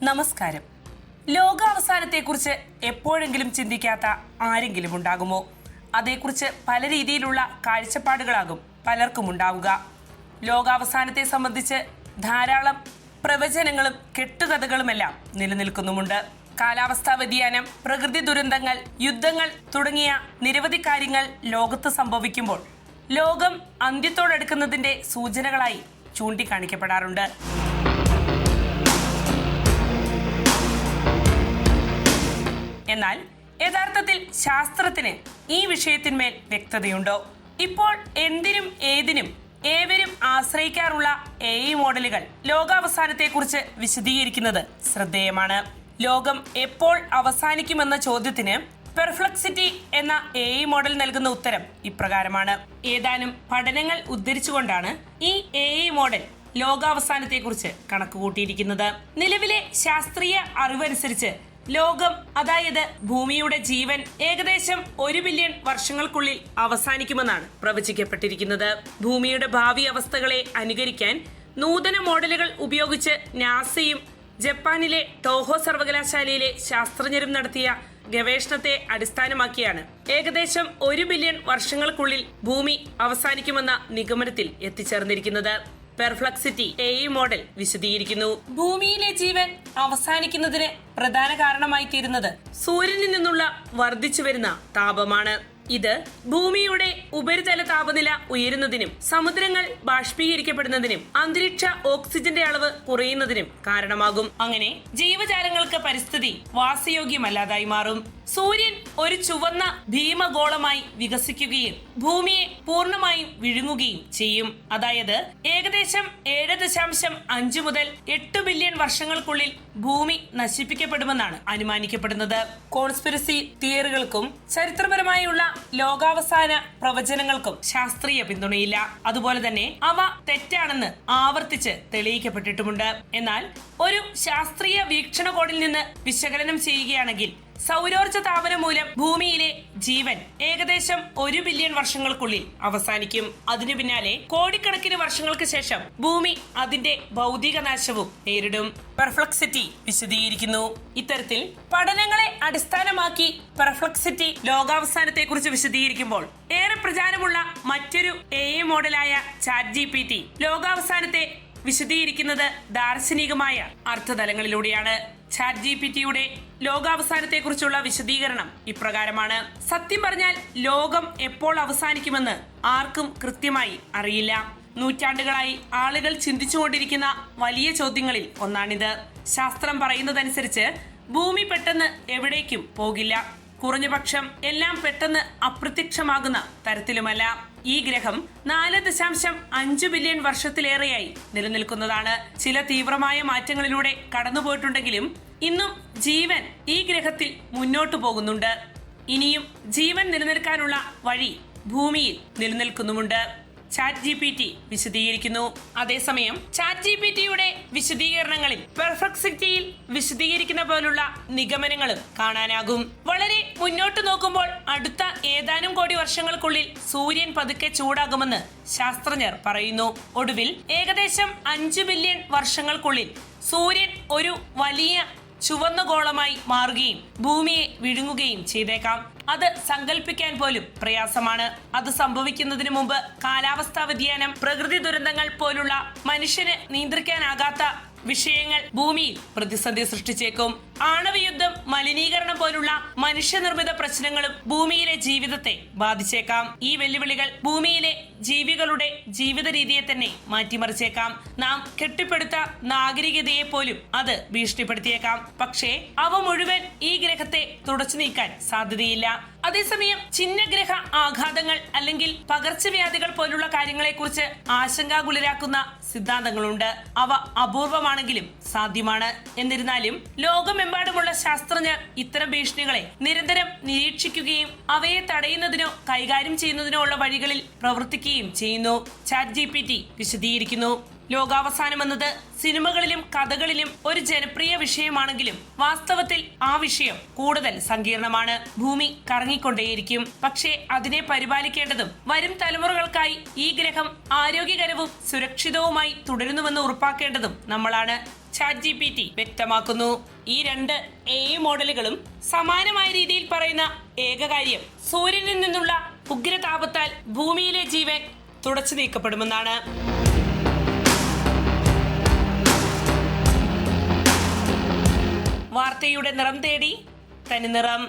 നമസ്കാരം. ലോകാവസാനത്തെക്കുറിച്ച് എപ്പോഴെങ്കിലും ചിന്തിക്കാത്ത ആരെങ്കിലും ഉണ്ടാകുമോ? അതേക്കുറിച്ച് പല രീതിയിലുള്ള കാഴ്ചപ്പാടുകളാകും പലർക്കും ഉണ്ടാവുക. ലോകാവസാനത്തെ സംബന്ധിച്ച് ധാരാളം പ്രവചനങ്ങളും കെട്ടുകഥകളുമെല്ലാം നിലനിൽക്കുന്നുമുണ്ട്. കാലാവസ്ഥാ വ്യതിയാനം, പ്രകൃതി ദുരന്തങ്ങൾ, യുദ്ധങ്ങൾ തുടങ്ങിയ നിരവധി കാര്യങ്ങൾ ലോകത്ത് സംഭവിക്കുമ്പോൾ ലോകം അന്ത്യത്തോടടുക്കുന്നതിന്റെ സൂചനകളായി ചൂണ്ടിക്കാണിക്കപ്പെടാറുണ്ട്. എന്നാൽ യഥാർത്ഥത്തിൽ ശാസ്ത്രത്തിന് ഈ വിഷയത്തിന്മേൽ വ്യക്തതയുണ്ടോ? ഇപ്പോൾ എന്തിനും ഏതിനും ഏവരും ആശ്രയിക്കാറുള്ള AI മോഡലുകൾ ലോകാവസാനത്തെക്കുറിച്ച് വിശദീകരിക്കുന്നത് ശ്രദ്ധേയമാണ്. ലോകം എപ്പോൾ അവസാനിക്കുമെന്ന ചോദ്യത്തിന് പെർപ്ലക്സിറ്റി എന്ന AI മോഡൽ നൽകുന്ന ഉത്തരം ഇപ്രകാരമാണ്. ഏതാനും പഠനങ്ങൾ ഉദ്ധരിച്ചുകൊണ്ടാണ് ഈ AI മോഡൽ ലോകാവസാനത്തെക്കുറിച്ച് കണക്കുകൂട്ടിയിരിക്കുന്നത്. നിലവിലെ ശാസ്ത്രീയ അറിവനുസരിച്ച് ലോകം, അതായത് ഭൂമിയുടെ ജീവൻ, ഏകദേശം 1 ബില്യൺ വർഷങ്ങൾക്കുള്ളിൽ അവസാനിക്കുമെന്നാണ് പ്രവചിക്കപ്പെട്ടിരിക്കുന്നത്. ഭൂമിയുടെ ഭാവി അവസ്ഥകളെ അനുകരിക്കാൻ നൂതന മോഡലുകൾ ഉപയോഗിച്ച് നാസയും ജപ്പാനിലെ ടോഹോ സർവകലാശാലയിലെ ശാസ്ത്രജ്ഞരും നടത്തിയ ഗവേഷണത്തെ അടിസ്ഥാനമാക്കിയാണ് ഏകദേശം 1 ബില്യൺ വർഷങ്ങൾക്കുള്ളിൽ ഭൂമി അവസാനിക്കുമെന്ന നിഗമനത്തിൽ എത്തിച്ചേർന്നിരിക്കുന്നത്. പെർപ്ലക്സിറ്റി AI മോഡൽ വിശദീകരിക്കുന്നു. ഭൂമിയിലെ ജീവൻ അവസാനിക്കുന്നതിന് പ്രധാന കാരണമായി തീരുന്നത് സൂര്യനിൽ നിന്നുള്ള വർദ്ധിച്ചു വരുന്ന താപമാണ്. ഇത് ഭൂമിയുടെ ഉപരിതല താപനില ഉയരുന്നതിനും സമുദ്രങ്ങൾ ബാഷ്പീകരിക്കപ്പെടുന്നതിനും അന്തരീക്ഷ ഓക്സിജന്റെ അളവ് കുറയുന്നതിനും കാരണമാകും. അങ്ങനെ ജീവജാലങ്ങൾക്ക് പരിസ്ഥിതി വാസയോഗ്യമല്ലാതായി മാറും. സൂര്യൻ ഒരു ചുവന്ന ഭീമഗോളമായി വികസിക്കുകയും ഭൂമിയെ പൂർണ്ണമായും വിഴുങ്ങുകയും ചെയ്യും. അതായത് ഏകദേശം 7.5 മുതൽ 8 ബില്യൺ വർഷങ്ങൾക്കുള്ളിൽ ഭൂമി നശിപ്പിക്കപ്പെടുമെന്നാണ് അനുമാനിക്കപ്പെടുന്നത്. കോൺസ്പിറസി തിയറികൾക്കും ചരിത്രപരമായുള്ള ലോകാവസാന പ്രവചനങ്ങൾക്കും ശാസ്ത്രീയ പിന്തുണയില്ല. അതുപോലെ തന്നെ അവ തെറ്റാണെന്ന് ആവർത്തിച്ച് തെളിയിക്കപ്പെട്ടിട്ടുമുണ്ട്. എന്നാൽ ഒരു ശാസ്ത്രീയ വീക്ഷണകോണിൽ നിന്ന് വിശകലനം ചെയ്യുകയാണെങ്കിൽ സൗരോർജ്ജ താപനം മൂലം ഭൂമിയിലെ ജീവൻ ഏകദേശം 1 ബില്യൺ വർഷങ്ങൾക്കുള്ളിൽ അവസാനിക്കും. അതിനു പിന്നാലെ കോടിക്കണക്കിന് വർഷങ്ങൾക്ക് ശേഷം ഭൂമി അതിന്റെ ഭൗതിക നാശവും നേരിടും. പെർപ്ലക്സിറ്റി വിശദീകരിക്കുന്നു. ഇത്തരത്തിൽ പഠനങ്ങളെ അടിസ്ഥാനമാക്കി പെർപ്ലക്സിറ്റി ലോകാവസാനത്തെക്കുറിച്ച് വിശദീകരിക്കുമ്പോൾ ഏറെ പ്രചാരമുള്ള മറ്റൊരു AI മോഡലായ ChatGPT ലോകാവസാനത്തെ വിശദീകരിക്കുന്നത് ദാർശനികമായ അർത്ഥതലങ്ങളിലൂടെയാണ്. ChatGPTയുടെ ലോകാവസാനത്തെക്കുറിച്ചുള്ള വിശദീകരണം ഇപ്രകാരമാണ്. സത്യം പറഞ്ഞാൽ ലോകം എപ്പോൾ അവസാനിക്കുമെന്ന് ആർക്കും കൃത്യമായി അറിയില്ല. നൂറ്റാണ്ടുകളായി ആളുകൾ ചിന്തിച്ചുകൊണ്ടിരിക്കുന്ന വലിയ ചോദ്യങ്ങളിൽ ഒന്നാണിത്. ശാസ്ത്രം പറയുന്നതനുസരിച്ച് ഭൂമി പെട്ടെന്ന് എവിടേക്കും പോകില്ല. കുറഞ്ഞപക്ഷം എല്ലാം പെട്ടെന്ന് അപ്രത്യക്ഷമാകുന്ന തരത്തിലുമല്ല. ഈ ഗ്രഹം 4.5 ബില്യൺ വർഷത്തിലേറെയായി നിലനിൽക്കുന്നതാണ്. ചില തീവ്രമായ മാറ്റങ്ങളിലൂടെ കടന്നുപോയിട്ടുണ്ടെങ്കിലും ഇന്നും ജീവൻ ഈ ഗ്രഹത്തിൽ മുന്നോട്ടു പോകുന്നുണ്ട്. ഇനിയും ജീവൻ നിലനിൽക്കാനുള്ള വഴി ഭൂമിയിൽ നിലനിൽക്കുന്നുമുണ്ട്. ChatGPT വിശദീകരിക്കുന്നു. അതേസമയം ChatGPTയുടെ വിശദീകരണങ്ങളിൽ പെർപ്ലക്സിറ്റിയിൽ വിശദീകരിക്കുന്ന പോലുള്ള നിഗമനങ്ങളും കാണാനാകും. വളരെ മുന്നോട്ട് നോക്കുമ്പോൾ അടുത്ത ഏതാനും കോടി വർഷങ്ങൾക്കുള്ളിൽ സൂര്യൻ പതുക്കെ ചൂടാകുമെന്ന് ശാസ്ത്രജ്ഞർ പറയുന്നു. ഒടുവിൽ ഏകദേശം 5 ബില്യൺ വർഷങ്ങൾക്കുള്ളിൽ സൂര്യൻ ഒരു വലിയ ചുവന്ന ഗോളമായി മാറുകയും ഭൂമിയെ വിഴുങ്ങുകയും ചെയ്തേക്കാം. അത് സങ്കല്പിക്കാൻ പോലും പ്രയാസമാണ്. അത് സംഭവിക്കുന്നതിന് മുമ്പ് കാലാവസ്ഥാ വ്യതിയാനം, പ്രകൃതി ദുരന്തങ്ങൾ പോലുള്ള മനുഷ്യന് നിയന്ത്രിക്കാനാകാത്ത വിഷയങ്ങൾ ഭൂമിയിൽ പ്രതിസന്ധി സൃഷ്ടിച്ചേക്കും. ആണവയുദ്ധം, മലിനീകരണം പോലുള്ള മനുഷ്യനിർമ്മിത പ്രശ്നങ്ങളും ഭൂമിയിലെ ജീവിതത്തെ ബാധിച്ചേക്കാം. ഈ വെല്ലുവിളികൾ ഭൂമിയിലെ ജീവികളുടെ ജീവിത രീതിയെ തന്നെ മാറ്റിമറിച്ചേക്കാം. നാം കെട്ടിപ്പടുത്ത നാഗരികതയെ പോലും അത് ഭീഷണിപ്പെടുത്തിയേക്കാം. പക്ഷേ അവ മുഴുവൻ ഈ ഗ്രഹത്തെ തുടച്ചു നീക്കാൻ സാധ്യതയില്ല. അതേസമയം ഛിന്നഗ്രഹ ആഘാതങ്ങൾ അല്ലെങ്കിൽ പകർച്ചവ്യാധികൾ പോലുള്ള കാര്യങ്ങളെക്കുറിച്ച് ആശങ്കാകുലരാക്കുന്ന സിദ്ധാന്തങ്ങളുണ്ട്. അവ അപൂർവമാണെങ്കിലും സാധ്യമാണ്. എന്നിരുന്നാലും ലോകമെമ്പാടുമുള്ള ശാസ്ത്രജ്ഞർ ഇത്തരം ഭീഷണികളെ നിരന്തരം നിരീക്ഷിക്കുകയും അവയെ തടയുന്നതിനോ കൈകാര്യം ചെയ്യുന്നതിനോ ഉള്ള വഴികളിൽ പ്രവർത്തിക്കുകയും ചെയ്യുന്നു. ChatGPT വിശദീകരിക്കുന്നു. ലോകാവസാനം എന്നത് സിനിമകളിലും കഥകളിലും ഒരു ജനപ്രിയ വിഷയമാണെങ്കിലും വാസ്തവത്തിൽ ആ വിഷയം കൂടുതൽ സങ്കീർണമാണ്. ഭൂമി കറങ്ങിക്കൊണ്ടേയിരിക്കും, പക്ഷേ അതിനെ പരിപാലിക്കേണ്ടതും വരും തലമുറകൾക്കായി ഈ ഗ്രഹം ആരോഗ്യകരവും സുരക്ഷിതവുമായി തുടരുന്നുവെന്ന് ഉറപ്പാക്കേണ്ടതും നമ്മളാണ്. ChatGPT വ്യക്തമാക്കുന്നു. ഈ രണ്ട് AI മോഡലുകളും സമാനമായ രീതിയിൽ പറയുന്ന ഏക കാര്യം സൂര്യനിൽ നിന്നുള്ള ഉഗ്രതാപത്താൽ ഭൂമിയിലെ ജീവൻ തുടച്ചു നീക്കപ്പെടുമെന്നാണ്. വാർത്തയുടെ നിറം തേടി തനി നിറം.